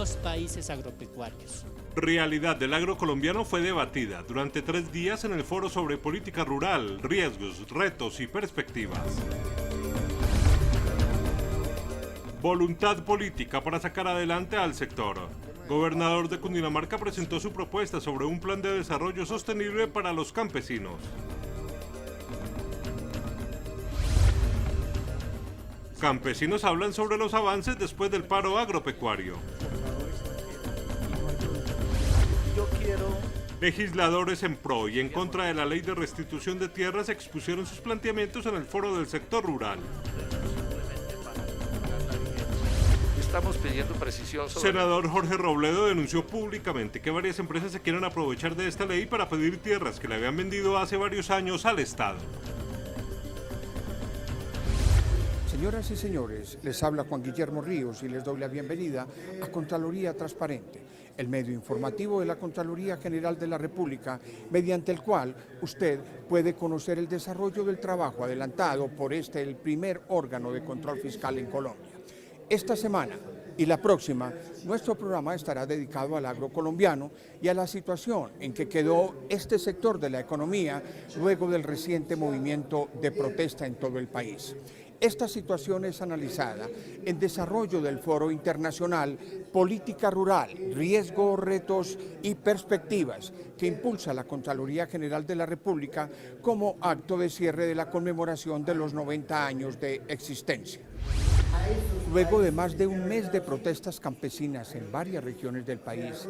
dos países agropecuarios. Realidad del agro colombiano fue debatida durante 3 días en el foro sobre política rural, riesgos, retos y perspectivas. Voluntad política para sacar adelante al sector. Gobernador de Cundinamarca presentó su propuesta sobre un plan de desarrollo sostenible para los campesinos. Campesinos hablan sobre los avances después del paro agropecuario. Legisladores en pro y en contra de la ley de restitución de tierras expusieron sus planteamientos en el foro del sector rural. Estamos pidiendo precisión sobre... Senador Jorge Robledo denunció públicamente que varias empresas se quieren aprovechar de esta ley para pedir tierras que le habían vendido hace varios años al Estado. Señoras y señores, les habla Juan Guillermo Ríos y les doy la bienvenida a Contraloría Transparente, el medio informativo de la Contraloría General de la República, mediante el cual usted puede conocer el desarrollo del trabajo adelantado por el primer órgano de control fiscal en Colombia. Esta semana y la próxima, nuestro programa estará dedicado al agro colombiano y a la situación en que quedó este sector de la economía luego del reciente movimiento de protesta en todo el país. Esta situación es analizada en desarrollo del Foro Internacional Política Rural, Riesgos, Retos y Perspectivas, que impulsa la Contraloría General de la República como acto de cierre de la conmemoración de los 90 años de existencia. Luego de más de un mes de protestas campesinas en varias regiones del país,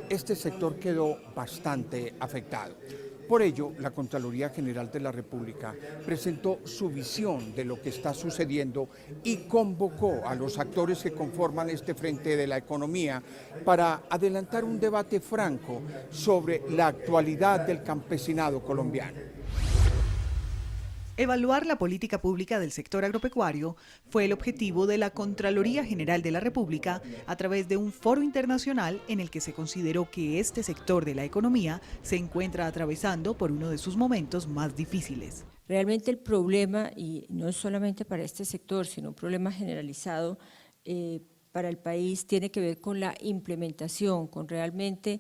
este sector quedó bastante afectado. Por ello, la Contraloría General de la República presentó su visión de lo que está sucediendo y convocó a los actores que conforman este frente de la economía para adelantar un debate franco sobre la actualidad del campesinado colombiano. Evaluar la política pública del sector agropecuario fue el objetivo de la Contraloría General de la República a través de un foro internacional en el que se consideró que este sector de la economía se encuentra atravesando por uno de sus momentos más difíciles. Realmente el problema, y no es solamente para este sector, sino un problema generalizado para el país, tiene que ver con la implementación, con realmente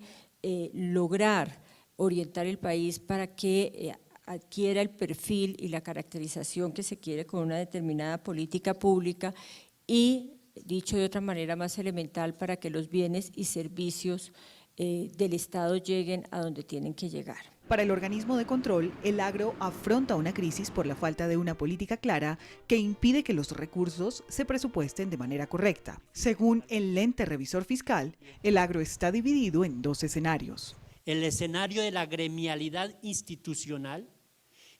lograr orientar el país para que adquiera el perfil y la caracterización que se quiere con una determinada política pública y, dicho de otra manera más elemental, para que los bienes y servicios del Estado lleguen a donde tienen que llegar. Para el organismo de control, el agro afronta una crisis por la falta de una política clara que impide que los recursos se presupuesten de manera correcta. Según el ente revisor fiscal, el agro está dividido en 2 escenarios. El escenario de la gremialidad institucional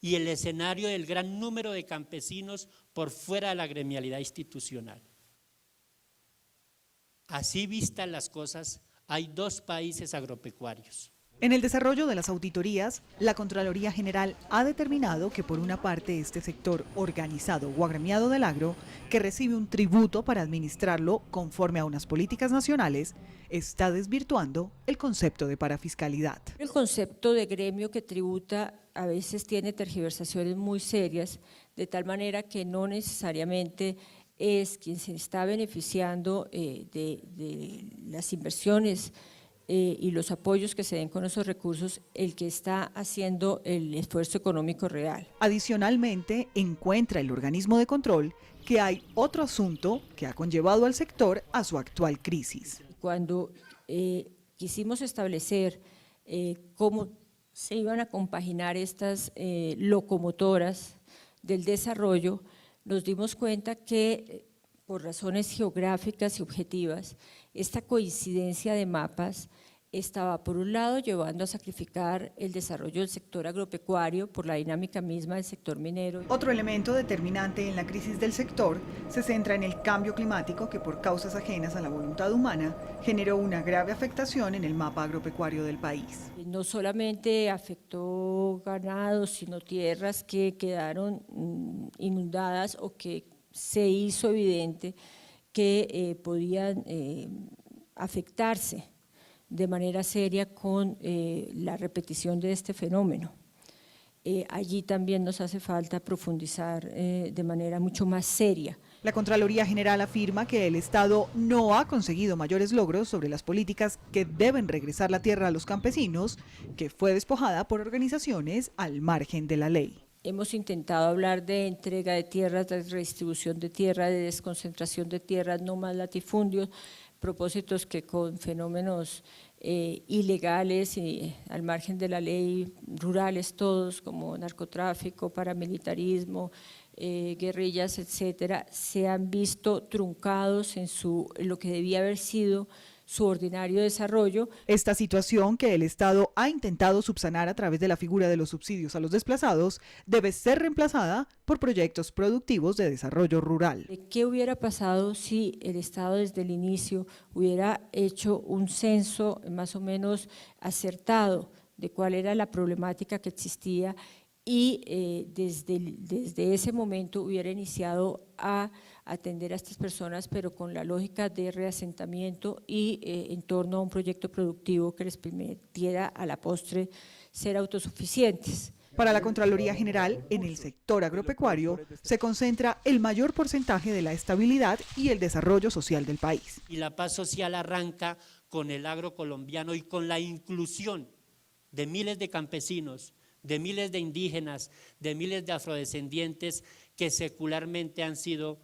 y el escenario del gran número de campesinos por fuera de la gremialidad institucional. Así vistas las cosas, hay 2 países agropecuarios. En el desarrollo de las auditorías, la Contraloría General ha determinado que por una parte este sector organizado o agremiado del agro, que recibe un tributo para administrarlo conforme a unas políticas nacionales, está desvirtuando el concepto de parafiscalidad. El concepto de gremio que tributa a veces tiene tergiversaciones muy serias, de tal manera que no necesariamente es quien se está beneficiando de las inversiones y los apoyos que se den con esos recursos el que está haciendo el esfuerzo económico real. Adicionalmente, encuentra el organismo de control que hay otro asunto que ha conllevado al sector a su actual crisis. Cuando quisimos establecer cómo se iban a compaginar estas locomotoras del desarrollo, nos dimos cuenta que por razones geográficas y objetivas, esta coincidencia de mapas estaba por un lado llevando a sacrificar el desarrollo del sector agropecuario por la dinámica misma del sector minero. Otro elemento determinante en la crisis del sector se centra en el cambio climático que por causas ajenas a la voluntad humana generó una grave afectación en el mapa agropecuario del país. No solamente afectó ganados, sino tierras que quedaron inundadas o que se hizo evidente que podían afectarse de manera seria con la repetición de este fenómeno. Allí también nos hace falta profundizar de manera mucho más seria La Contraloría General afirma que el Estado no ha conseguido mayores logros sobre las políticas que deben regresar la tierra a los campesinos, que fue despojada por organizaciones al margen de la ley. Hemos intentado hablar de entrega de tierras, de redistribución de tierra, de desconcentración de tierras, no más latifundios, propósitos que con fenómenos ilegales y al margen de la ley, rurales todos, como narcotráfico, paramilitarismo, guerrillas, etcétera, se han visto truncados en lo que debía haber sido su ordinario desarrollo. Esta situación que el Estado ha intentado subsanar a través de la figura de los subsidios a los desplazados debe ser reemplazada por proyectos productivos de desarrollo rural. ¿Qué hubiera pasado si el Estado desde el inicio hubiera hecho un censo más o menos acertado de cuál era la problemática que existía y desde ese momento hubiera iniciado a atender a estas personas, pero con la lógica de reasentamiento y en torno a un proyecto productivo que les permitiera a la postre ser autosuficientes? Para la Contraloría General, en el sector agropecuario se concentra el mayor porcentaje de la estabilidad y el desarrollo social del país. Y la paz social arranca con el agro colombiano y con la inclusión de miles de campesinos, de miles de indígenas, de miles de afrodescendientes que secularmente han sido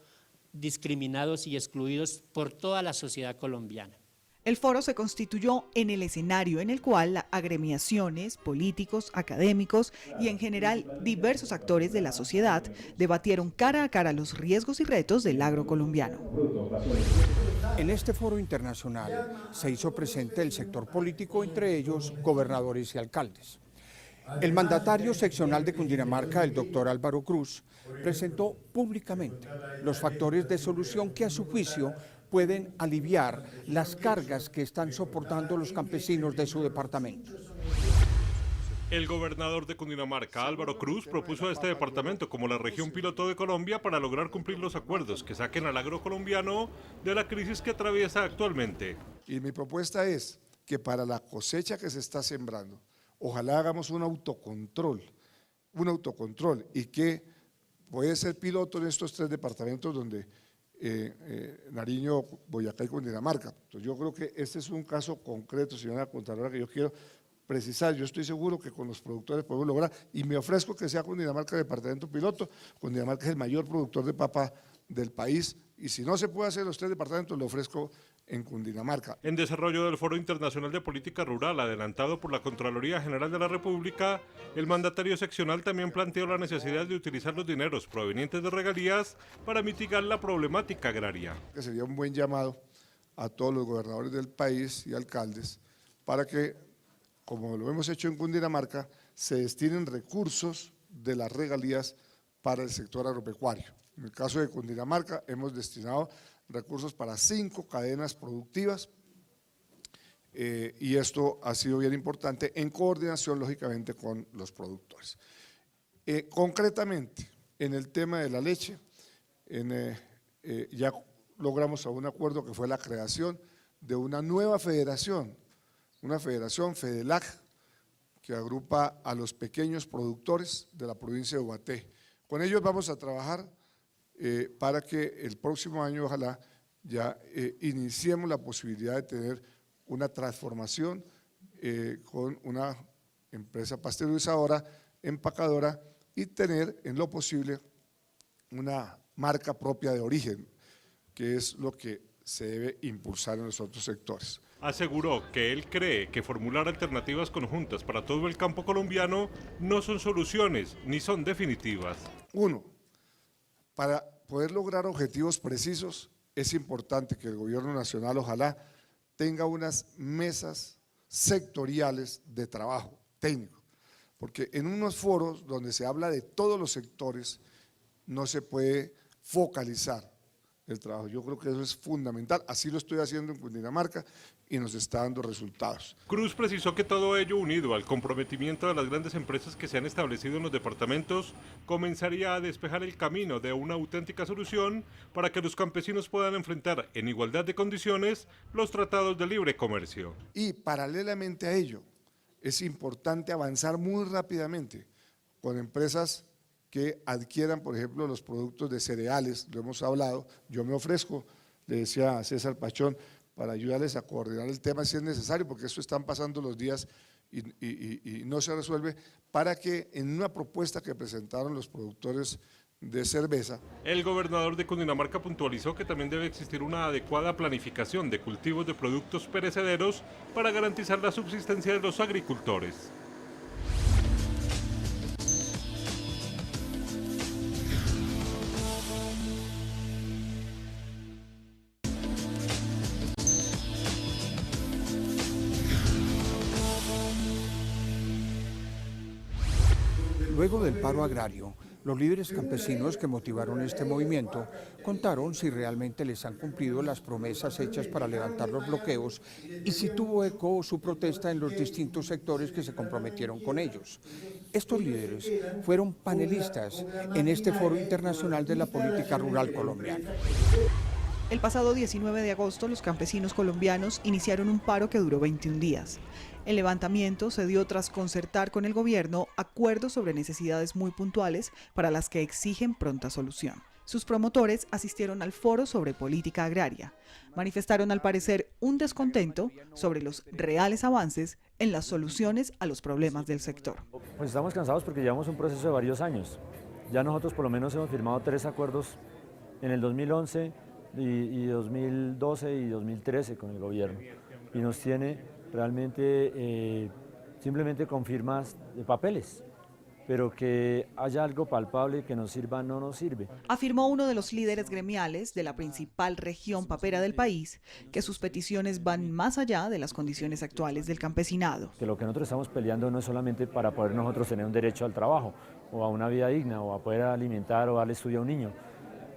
discriminados y excluidos por toda la sociedad colombiana. El foro se constituyó en el escenario en el cual agremiaciones, políticos, académicos y en general diversos actores de la sociedad debatieron cara a cara los riesgos y retos del agro colombiano. En este foro internacional se hizo presente el sector político, entre ellos gobernadores y alcaldes. El mandatario seccional de Cundinamarca, el doctor Álvaro Cruz, presentó públicamente los factores de solución que a su juicio pueden aliviar las cargas que están soportando los campesinos de su departamento. El gobernador de Cundinamarca, Álvaro Cruz, propuso a este departamento como la región piloto de Colombia para lograr cumplir los acuerdos que saquen al agro colombiano de la crisis que atraviesa actualmente. Y mi propuesta es que para la cosecha que se está sembrando, ojalá hagamos un autocontrol y que puede ser piloto en estos 3 departamentos donde Nariño, Boyacá y Cundinamarca. Entonces yo creo que este es un caso concreto, señora Contralora, que yo quiero precisar. Yo estoy seguro que con los productores podemos lograr y me ofrezco que sea Cundinamarca departamento piloto. Cundinamarca es el mayor productor de papa del país y si no se puede hacer los 3 departamentos, lo ofrezco en Cundinamarca. En desarrollo del Foro Internacional de Política Rural, adelantado por la Contraloría General de la República, el mandatario seccional también planteó la necesidad de utilizar los dineros provenientes de regalías para mitigar la problemática agraria. Que sería un buen llamado a todos los gobernadores del país y alcaldes para que, como lo hemos hecho en Cundinamarca, se destinen recursos de las regalías para el sector agropecuario. En el caso de Cundinamarca hemos destinado recursos para 5 cadenas productivas y esto ha sido bien importante en coordinación lógicamente con los productores. Concretamente, en el tema de la leche, ya logramos un acuerdo que fue la creación de una nueva federación, una federación FEDELAC, que agrupa a los pequeños productores de la provincia de Ubaté. Con ellos vamos a trabajar para que el próximo año ojalá ya iniciemos la posibilidad de tener una transformación con una empresa pasteurizadora, empacadora y tener en lo posible una marca propia de origen, que es lo que se debe impulsar en los otros sectores. Aseguró que él cree que formular alternativas conjuntas para todo el campo colombiano no son soluciones ni son definitivas. 1. Para poder lograr objetivos precisos es importante que el gobierno nacional ojalá tenga unas mesas sectoriales de trabajo técnico, porque en unos foros donde se habla de todos los sectores no se puede focalizar el trabajo. Yo creo que eso es fundamental, así lo estoy haciendo en Cundinamarca y nos está dando resultados. Cruz precisó que todo ello unido al comprometimiento de las grandes empresas que se han establecido en los departamentos comenzaría a despejar el camino de una auténtica solución para que los campesinos puedan enfrentar en igualdad de condiciones los tratados de libre comercio. Y paralelamente a ello es importante avanzar muy rápidamente con empresas que adquieran, por ejemplo, los productos de cereales, lo hemos hablado, yo me ofrezco, le decía a César Pachón, para ayudarles a coordinar el tema si es necesario, porque esto están pasando los días y no se resuelve, para que en una propuesta que presentaron los productores de cerveza. El gobernador de Cundinamarca puntualizó que también debe existir una adecuada planificación de cultivos de productos perecederos para garantizar la subsistencia de los agricultores. Luego del paro agrario, los líderes campesinos que motivaron este movimiento contaron si realmente les han cumplido las promesas hechas para levantar los bloqueos y si tuvo eco su protesta en los distintos sectores que se comprometieron con ellos. Estos líderes fueron panelistas en este Foro Internacional de la Política Rural Colombiana. El pasado 19 de agosto, los campesinos colombianos iniciaron un paro que duró 21 días. El levantamiento se dio tras concertar con el gobierno acuerdos sobre necesidades muy puntuales para las que exigen pronta solución. Sus promotores asistieron al foro sobre política agraria. Manifestaron al parecer un descontento sobre los reales avances en las soluciones a los problemas del sector. Pues estamos cansados porque llevamos un proceso de varios años. Ya nosotros por lo menos hemos firmado 3 acuerdos en el 2011 y 2012 y 2013 con el gobierno. Y nos tiene realmente simplemente con firmas de papeles, pero que haya algo palpable que nos sirva no nos sirve. Afirmó uno de los líderes gremiales de la principal región papera del país que sus peticiones van más allá de las condiciones actuales del campesinado. Que lo que nosotros estamos peleando no es solamente para poder nosotros tener un derecho al trabajo o a una vida digna o a poder alimentar o darle estudio a un niño.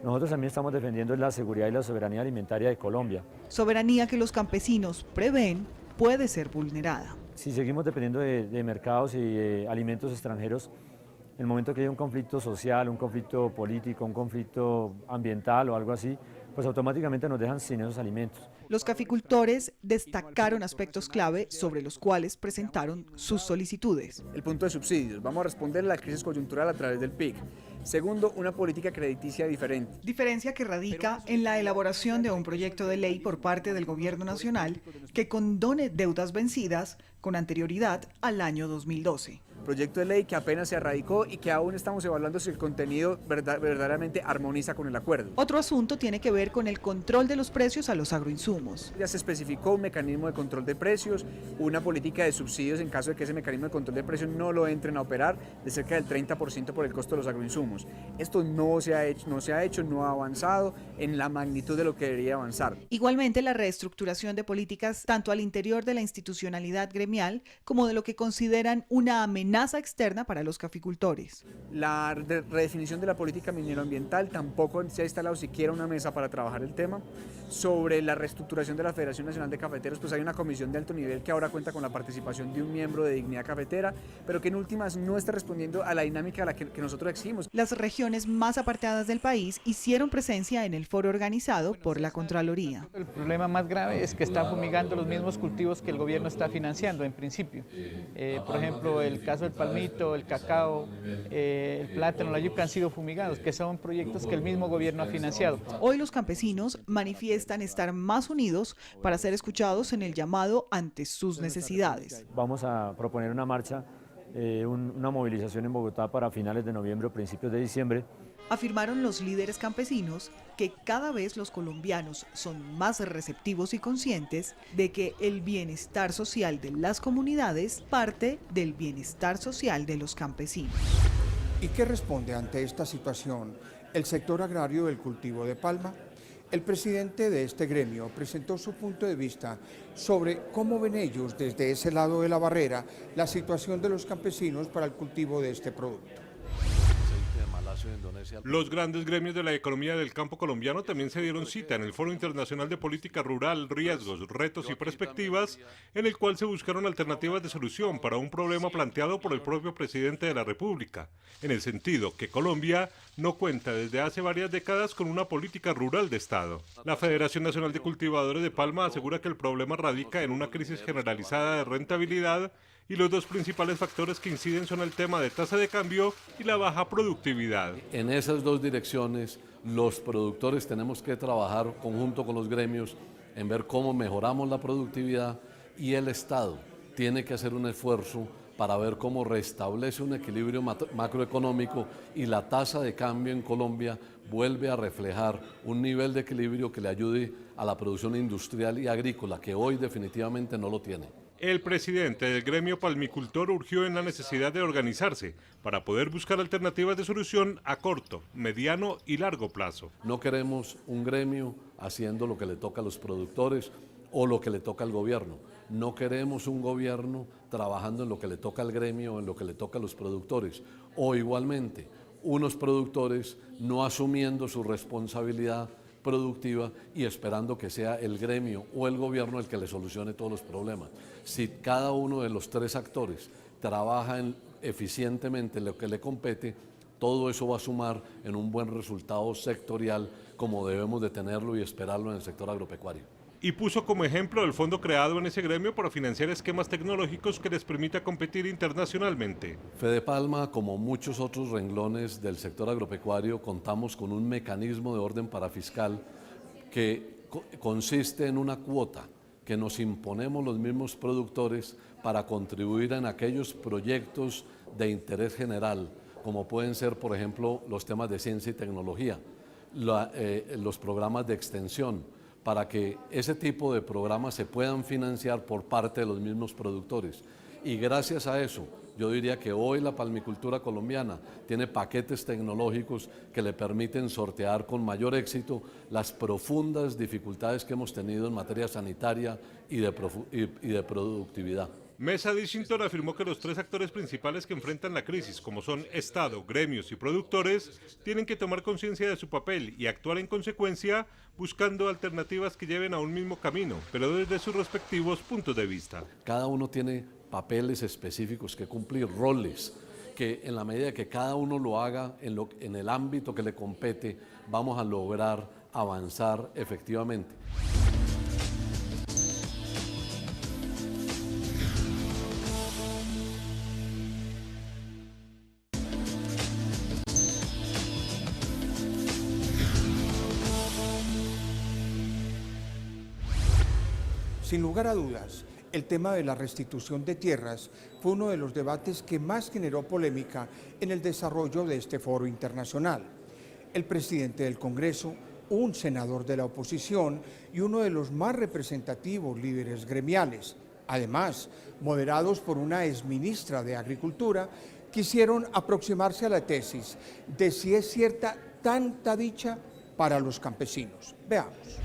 Nosotros también estamos defendiendo la seguridad y la soberanía alimentaria de Colombia. Soberanía que los campesinos prevén puede ser vulnerada. Si seguimos dependiendo de mercados y alimentos extranjeros, en el momento que haya un conflicto social, un conflicto político, un conflicto ambiental o algo así, pues automáticamente nos dejan sin esos alimentos. Los caficultores destacaron aspectos clave sobre los cuales presentaron sus solicitudes. El punto de subsidios. Vamos a responder a la crisis coyuntural a través del PIC. Segundo, una política crediticia diferente. Diferencia que radica en la elaboración de un proyecto de ley por parte del Gobierno Nacional que condone deudas vencidas con anterioridad al año 2012. Proyecto de ley que apenas se radicó y que aún estamos evaluando si el contenido verdaderamente armoniza con el acuerdo. Otro asunto tiene que ver con el control de los precios a los agroinsumos. Ya se especificó un mecanismo de control de precios, una política de subsidios en caso de que ese mecanismo de control de precios no lo entren a operar de cerca del 30% por el costo de los agroinsumos. Esto no se ha hecho, no ha avanzado en la magnitud de lo que debería avanzar. Igualmente, la reestructuración de políticas tanto al interior de la institucionalidad gremial como de lo que consideran una amenaza externa para los caficultores. La redefinición de la política mineroambiental tampoco se ha instalado siquiera una mesa para trabajar el tema. Sobre la reestructuración de la Federación Nacional de Cafeteros, pues hay una comisión de alto nivel que ahora cuenta con la participación de un miembro de Dignidad Cafetera, pero que en últimas no está respondiendo a la dinámica a la que nosotros exigimos. Las regiones más apartadas del país hicieron presencia en el foro organizado por la Contraloría. El problema más grave es que están fumigando los mismos cultivos que el gobierno está financiando en principio. Por ejemplo, el caso del palmito, el cacao, el plátano, la yuca han sido fumigados, que son proyectos que el mismo gobierno ha financiado. Hoy los campesinos manifiestan estar más unidos para ser escuchados en el llamado ante sus necesidades. Vamos a proponer una marcha, una movilización en Bogotá para finales de noviembre o principios de diciembre. Afirmaron los líderes campesinos que cada vez los colombianos son más receptivos y conscientes de que el bienestar social de las comunidades parte del bienestar social de los campesinos. ¿Y qué responde ante esta situación el sector agrario del cultivo de palma? El presidente de este gremio presentó su punto de vista sobre cómo ven ellos desde ese lado de la barrera la situación de los campesinos para el cultivo de este producto. Los grandes gremios de la economía del campo colombiano también se dieron cita en el Foro Internacional de Política Rural, Riesgos, Retos y Perspectivas, en el cual se buscaron alternativas de solución para un problema planteado por el propio presidente de la República, en el sentido que Colombia no cuenta desde hace varias décadas con una política rural de Estado. La Federación Nacional de Cultivadores de Palma asegura que el problema radica en una crisis generalizada de rentabilidad y los dos principales factores que inciden son el tema de tasa de cambio y la baja productividad. En esas dos direcciones, los productores tenemos que trabajar conjunto con los gremios en ver cómo mejoramos la productividad, y el Estado tiene que hacer un esfuerzo para ver cómo restablece un equilibrio macroeconómico y la tasa de cambio en Colombia vuelve a reflejar un nivel de equilibrio que le ayude a la producción industrial y agrícola, que hoy definitivamente no lo tiene. El presidente del gremio palmicultor urgió en la necesidad de organizarse para poder buscar alternativas de solución a corto, mediano y largo plazo. No queremos un gremio haciendo lo que le toca a los productores o lo que le toca al gobierno. No queremos un gobierno trabajando en lo que le toca al gremio o en lo que le toca a los productores. O igualmente, unos productores no asumiendo su responsabilidad productiva y esperando que sea el gremio o el gobierno el que le solucione todos los problemas. Si cada uno de los tres actores trabaja eficientemente en lo que le compete, todo eso va a sumar en un buen resultado sectorial como debemos de tenerlo y esperarlo en el sector agropecuario. Y puso como ejemplo el fondo creado en ese gremio para financiar esquemas tecnológicos que les permita competir internacionalmente. Fedepalma, como muchos otros renglones del sector agropecuario, contamos con un mecanismo de orden parafiscal que consiste en una cuota que nos imponemos los mismos productores para contribuir en aquellos proyectos de interés general, como pueden ser, por ejemplo, los temas de ciencia y tecnología, los programas de extensión, para que ese tipo de programas se puedan financiar por parte de los mismos productores. Y gracias a eso, yo diría que hoy la palmicultura colombiana tiene paquetes tecnológicos que le permiten sortear con mayor éxito las profundas dificultades que hemos tenido en materia sanitaria y de productividad. Mesa Dichinton afirmó que los tres actores principales que enfrentan la crisis, como son Estado, gremios y productores, tienen que tomar conciencia de su papel y actuar en consecuencia, buscando alternativas que lleven a un mismo camino, pero desde sus respectivos puntos de vista. Cada uno tiene papeles específicos que cumplir, roles, que en la medida que cada uno lo haga en el ámbito que le compete, vamos a lograr avanzar efectivamente. Sin lugar a dudas, el tema de la restitución de tierras fue uno de los debates que más generó polémica en el desarrollo de este foro internacional. El presidente del Congreso, un senador de la oposición y uno de los más representativos líderes gremiales, además moderados por una exministra de Agricultura, quisieron aproximarse a la tesis de si es cierta tanta dicha para los campesinos. Veamos.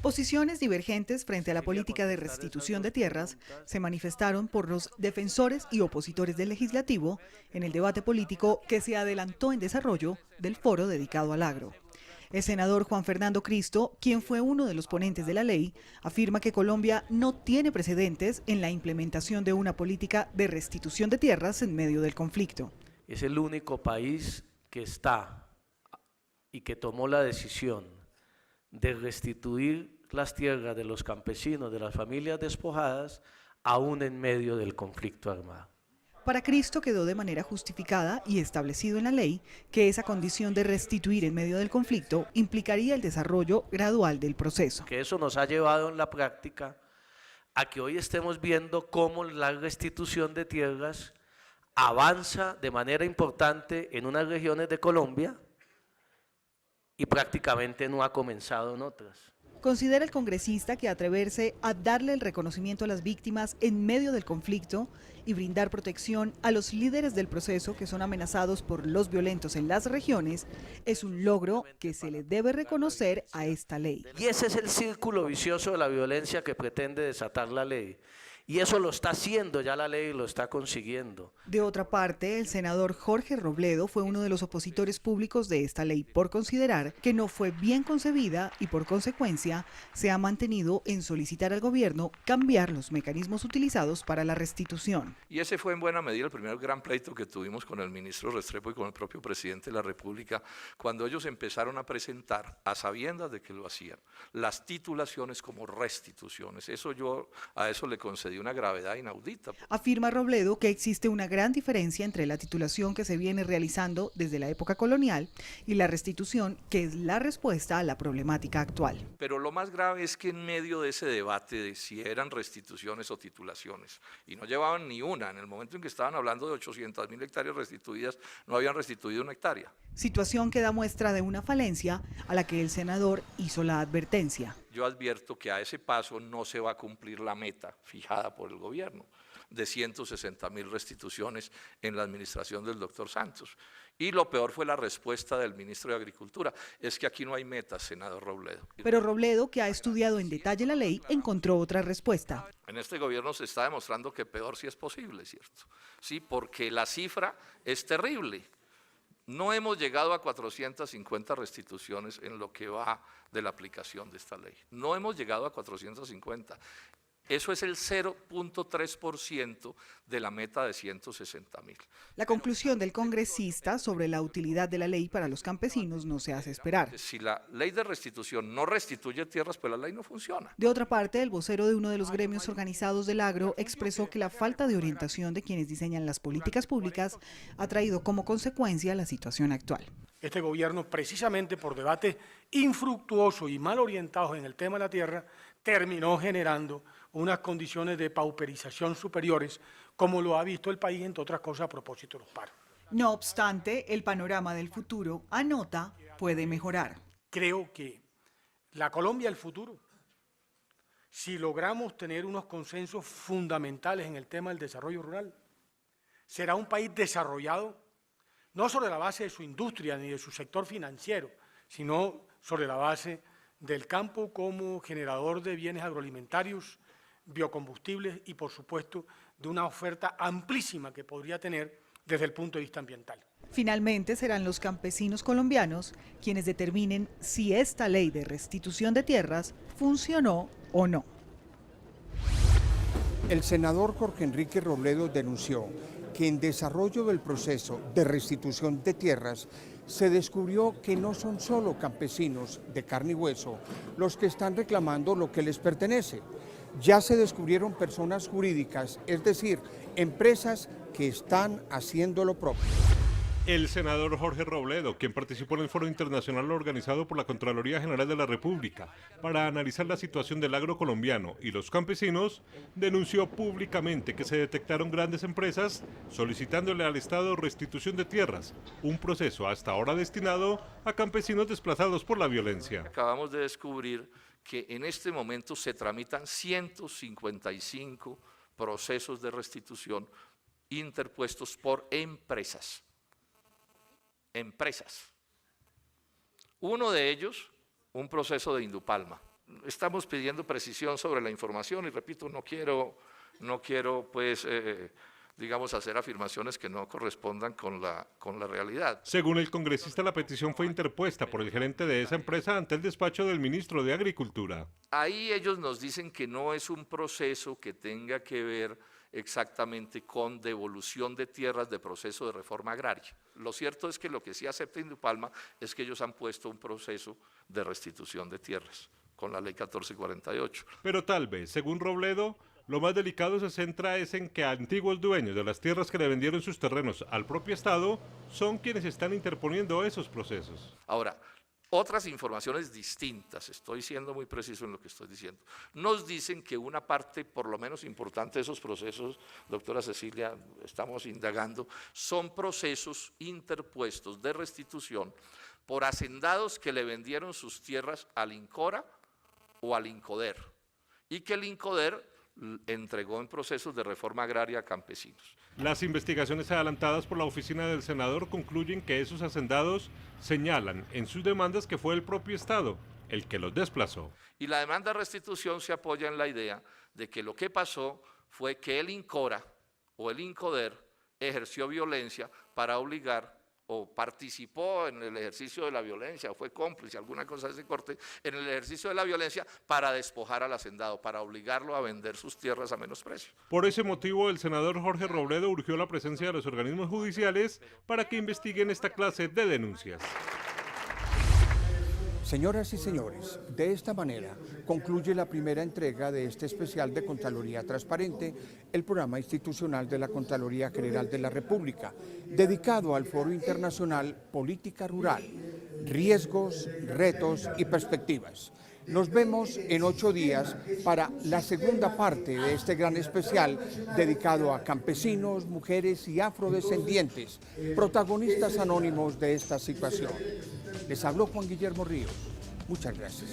Posiciones divergentes frente a la política de restitución de tierras se manifestaron por los defensores y opositores del legislativo en el debate político que se adelantó en desarrollo del foro dedicado al agro. El senador Juan Fernando Cristo, quien fue uno de los ponentes de la ley, afirma que Colombia no tiene precedentes en la implementación de una política de restitución de tierras en medio del conflicto. Es el único país que está y que tomó la decisión de restituir las tierras de los campesinos, de las familias despojadas, aún en medio del conflicto armado. Para Cristo quedó de manera justificada y establecido en la ley que esa condición de restituir en medio del conflicto implicaría el desarrollo gradual del proceso. Que eso nos ha llevado en la práctica a que hoy estemos viendo cómo la restitución de tierras avanza de manera importante en unas regiones de Colombia y prácticamente no ha comenzado en otras. Considera el congresista que atreverse a darle el reconocimiento a las víctimas en medio del conflicto y brindar protección a los líderes del proceso que son amenazados por los violentos en las regiones es un logro que se le debe reconocer a esta ley. Y ese es el círculo vicioso de la violencia que pretende desatar la ley. Y eso lo está haciendo ya la ley y lo está consiguiendo. De otra parte, el senador Jorge Robledo fue uno de los opositores públicos de esta ley por considerar que no fue bien concebida y por consecuencia se ha mantenido en solicitar al gobierno cambiar los mecanismos utilizados para la restitución. Y ese fue en buena medida el primer gran pleito que tuvimos con el ministro Restrepo y con el propio presidente de la República cuando ellos empezaron a presentar, a sabiendas de que lo hacían, las titulaciones como restituciones. Eso yo a eso le concedí de una gravedad inaudita. Afirma Robledo que existe una gran diferencia entre la titulación que se viene realizando desde la época colonial y la restitución, que es la respuesta a la problemática actual. Pero lo más grave es que en medio de ese debate de si eran restituciones o titulaciones, y no llevaban ni una, en el momento en que estaban hablando de 800.000 hectáreas restituidas, no habían restituido una hectárea. Situación que da muestra de una falencia a la que el senador hizo la advertencia. Yo advierto que a ese paso no se va a cumplir la meta fijada por el gobierno de 160.000 restituciones en la administración del doctor Santos. Y lo peor fue la respuesta del ministro de Agricultura, es que aquí no hay metas, senador Robledo. Pero Robledo, que ha estudiado en detalle la ley, encontró otra respuesta. En este gobierno se está demostrando que peor sí es posible, ¿cierto? Sí, porque la cifra es terrible. No hemos llegado a 450 restituciones en lo que va de la aplicación de esta ley. No hemos llegado a 450. Eso es el 0.3% de la meta de 160.000. La conclusión del congresista sobre la utilidad de la ley para los campesinos no se hace esperar. Si la ley de restitución no restituye tierras, pues la ley no funciona. De otra parte, el vocero de uno de los gremios organizados del agro expresó que la falta de orientación de quienes diseñan las políticas públicas ha traído como consecuencia la situación actual. Este gobierno, precisamente por debates infructuosos y mal orientados en el tema de la tierra, terminó generando unas condiciones de pauperización superiores, como lo ha visto el país, entre otras cosas, a propósito de los paros. No obstante, el panorama del futuro, anota, puede mejorar. Creo que la Colombia del futuro, si logramos tener unos consensos fundamentales en el tema del desarrollo rural, será un país desarrollado, no sobre la base de su industria ni de su sector financiero, sino sobre la base del campo como generador de bienes agroalimentarios, biocombustibles y, por supuesto, de una oferta amplísima que podría tener desde el punto de vista ambiental. Finalmente serán los campesinos colombianos quienes determinen si esta ley de restitución de tierras funcionó o no. El senador Jorge Enrique Robledo denunció que en desarrollo del proceso de restitución de tierras se descubrió que no son solo campesinos de carne y hueso los que están reclamando lo que les pertenece. Ya se descubrieron personas jurídicas, es decir, empresas que están haciendo lo propio. El senador Jorge Robledo, quien participó en el foro internacional organizado por la Contraloría General de la República para analizar la situación del agro colombiano y los campesinos, denunció públicamente que se detectaron grandes empresas solicitándole al Estado restitución de tierras, un proceso hasta ahora destinado a campesinos desplazados por la violencia. Acabamos de descubrir que en este momento se tramitan 155 procesos de restitución interpuestos por empresas. Uno de ellos, un proceso de Indupalma. Estamos pidiendo precisión sobre la información y repito, no quiero pues, digamos, hacer afirmaciones que no correspondan con la realidad. Según el congresista, la petición fue interpuesta por el gerente de esa empresa ante el despacho del ministro de Agricultura. Ahí ellos nos dicen que no es un proceso que tenga que ver exactamente con devolución de tierras de proceso de reforma agraria. Lo cierto es que lo que sí acepta Indupalma es que ellos han puesto un proceso de restitución de tierras con la ley 1448. Pero tal vez, según Robledo, lo más delicado se centra es en que antiguos dueños de las tierras que le vendieron sus terrenos al propio Estado son quienes están interponiendo esos procesos. Ahora, otras informaciones distintas, estoy siendo muy preciso en lo que estoy diciendo, nos dicen que una parte, por lo menos importante de esos procesos, doctora Cecilia, estamos indagando, son procesos interpuestos de restitución por hacendados que le vendieron sus tierras al INCORA o al INCODER, y que el INCODER entregó en procesos de reforma agraria a campesinos. Las investigaciones adelantadas por la oficina del senador concluyen que esos hacendados señalan en sus demandas que fue el propio Estado el que los desplazó. Y la demanda de restitución se apoya en la idea de que lo que pasó fue que el INCORA o el INCODER ejerció violencia para obligar o participó en el ejercicio de la violencia, o fue cómplice, alguna cosa de ese corte, en el ejercicio de la violencia para despojar al hacendado, para obligarlo a vender sus tierras a menos precio. Por ese motivo, el senador Jorge Robledo urgió la presencia de los organismos judiciales para que investiguen esta clase de denuncias. Señoras y señores, de esta manera concluye la primera entrega de este especial de Contraloría Transparente, el programa institucional de la Contraloría General de la República, dedicado al Foro Internacional Política Rural, Riesgos, Retos y Perspectivas. Nos vemos en 8 días para la segunda parte de este gran especial dedicado a campesinos, mujeres y afrodescendientes, protagonistas anónimos de esta situación. Les habló Juan Guillermo Ríos. Muchas gracias.